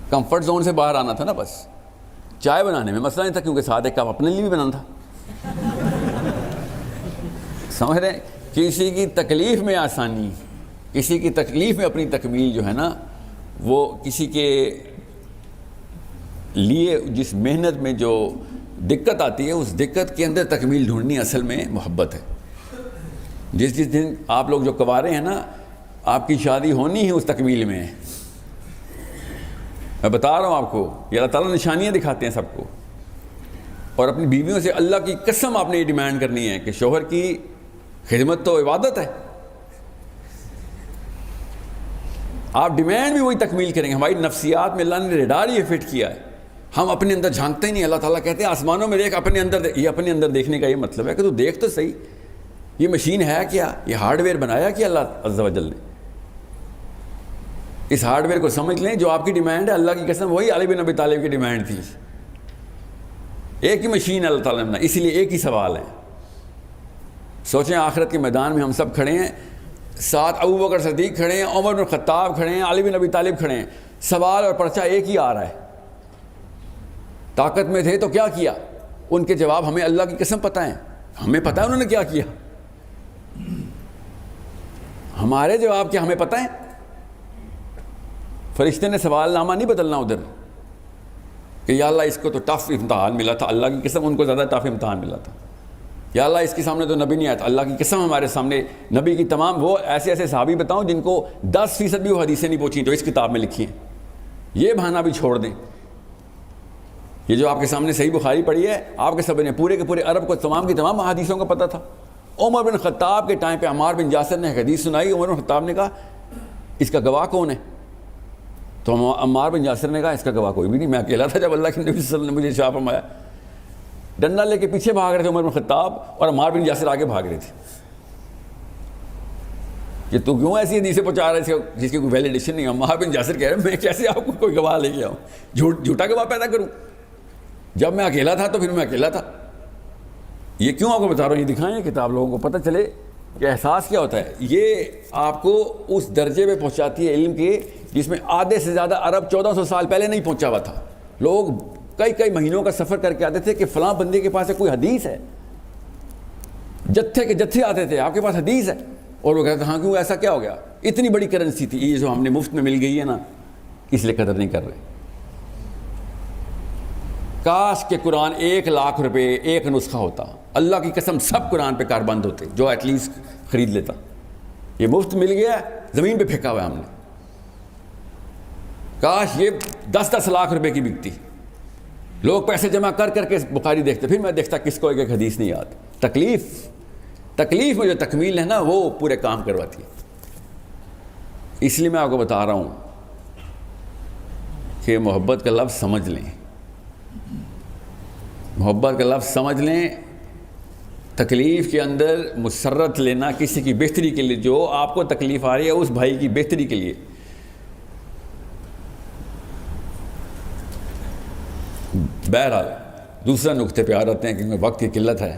Comfort zone سے باہر آنا تھا نا بس. چائے بنانے میں مسئلہ نہیں تھا کیونکہ ساتھ ایک کپ اپنے لیے بھی بنانا تھا. سمجھ رہے ہیں؟ کسی کی تکلیف میں آسانی، کسی کی تکلیف میں اپنی تکمیل جو ہے نا، وہ کسی کے لیے جس محنت میں جو دقت آتی ہے اس دقت کے اندر تکمیل ڈھونڈنی اصل میں محبت ہے. جس دن آپ لوگ جو کنوارے ہیں نا، آپ کی شادی ہونی ہے اس تکمیل میں. میں بتا رہا ہوں آپ کو، یہ اللہ تعالیٰ نشانیاں دکھاتے ہیں سب کو. اور اپنی بیویوں سے اللہ کی قسم آپ نے یہ ڈیمانڈ کرنی ہے کہ شوہر کی خدمت تو عبادت ہے. آپ ڈیمانڈ بھی وہی تکمیل کریں گے. ہماری نفسیات میں اللہ نے ریڈار یہ فٹ کیا ہے، ہم اپنے اندر جھانکتے ہی نہیں. اللہ تعالیٰ کہتے ہیں آسمانوں میں دیکھ، اپنے اندر دیکھ. یہ اپنے اندر دیکھنے کا یہ مطلب ہے کہ تو دیکھ تو صحیح، یہ مشین ہے کیا، یہ ہارڈ ویئر بنایا کیا اللہ عز و جل نے. اس ہارڈ ویئر کو سمجھ لیں. جو آپ کی ڈیمانڈ ہے اللہ کی قسم وہی علی بن ابی طالب کی ڈیمانڈ تھی. ایک ہی مشین ہے اللہ تعالیٰ نے، اسی لیے ایک ہی سوال ہے. سوچیں آخرت کے میدان میں ہم سب کھڑے ہیں، ساتھ ابو بکر صدیق کھڑے ہیں، عمر بن خطاب کھڑے ہیں، علی بن ابی طالب کھڑے ہیں. سوال اور پرچہ ایک ہی آ رہا ہے. طاقت میں تھے تو کیا کیا؟ ان کے جواب ہمیں اللہ کی قسم پتہ ہیں. ہمیں پتہ ہے انہوں نے کیا کیا. ہمارے جواب کیا ہمیں پتہ ہے. فرشتے نے سوال نامہ نہیں بدلنا ادھر کہ یا اللہ اس کو تو ٹف امتحان ملا تھا. اللہ کی قسم ان کو زیادہ ٹف امتحان ملا تھا. یا اللہ اس کے سامنے تو نبی نہیں آیا تھا. اللہ کی قسم ہمارے سامنے نبی کی تمام وہ ایسے ایسے صحابی بتاؤں جن کو 10% بھی وہ حدیثیں نہیں پہنچیں تو اس کتاب میں لکھی ہیں. یہ بہانہ بھی چھوڑ دیں. یہ جو آپ کے سامنے صحیح بخاری پڑھی ہے، آپ کے سب نے پورے کے پورے عرب کو تمام کی تمام حدیثوں کا پتہ تھا. عمر بن خطاب کے ٹائم پہ عمار بن یاسر نے حدیث سنائی. عمر بن خطاب نے کہا اس کا گواہ کون ہے؟ تو عمار بن یاسر نے کہا اس کا گواہ کوئی بھی نہیں، میں اکیلا تھا جب اللہ کے نبی صلی اللہ علیہ وسلم نے مجھے ارشاد فرمایا. ڈنڈا لے کے پیچھے بھاگ رہے تھے عمر بن خطاب اور عمار بن یاسر آگے بھاگ رہے تھے کہ تو کیوں ایسی حدیثیں پہنچا رہے تھے جس کی کوئی ویلیڈیشن نہیں. عمار بن یاسر کہہ رہے ہیں میں کیسے آپ کو کوئی گواہ لے کے آؤں، جھوٹا گواہ پیدا کروں. جب میں اکیلا تھا تو پھر میں اکیلا تھا. یہ کیوں آپ کو بتا رہا ہوں، یہ دکھائیں کتاب لوگوں کو پتہ چلے کہ احساس کیا ہوتا ہے. یہ آپ کو اس درجے پہ پہنچاتی ہے علم کے جس میں آدھے سے زیادہ عرب 1400 سال پہلے نہیں پہنچا ہوا تھا. لوگ کئی مہینوں کا سفر کر کے آتے تھے کہ فلاں بندے کے پاس کوئی حدیث ہے. جتھے کے جتھے آتے تھے آپ کے پاس حدیث ہے، اور وہ کہتے ہاں کیوں ایسا کیا ہو گیا. اتنی بڑی کرنسی تھی یہ جو ہم نے مفت میں مل گئی ہے نا، اس لیے قدر نہیں کر رہے. کاش کہ قرآن 1,00,000 روپے ایک نسخہ ہوتا. اللہ کی قسم سب قرآن پہ کاربند ہوتے جو ایٹ لیسٹ خرید لیتا. یہ مفت مل گیا، زمین پہ پھینکا ہوا ہے ہم نے. کاش یہ 10-10 لاکھ روپے کی بکتی. لوگ پیسے جمع کر کر کے بخاری دیکھتے، پھر میں دیکھتا کس کو ایک حدیث نہیں یاد. تکلیف میں جو تکمیل ہے نا وہ پورے کام کرواتی ہے. اس لیے میں آپ کو بتا رہا ہوں کہ محبت کا لفظ سمجھ لیں. محبت کا لفظ سمجھ لیں. تکلیف کے اندر مسرت لینا کسی کی بہتری کے لیے، جو آپ کو تکلیف آ رہی ہے اس بھائی کی بہتری کے لیے. بہرحال دوسرا نقطے پہ آ رہتے ہیں کیونکہ وقت کی قلت ہے.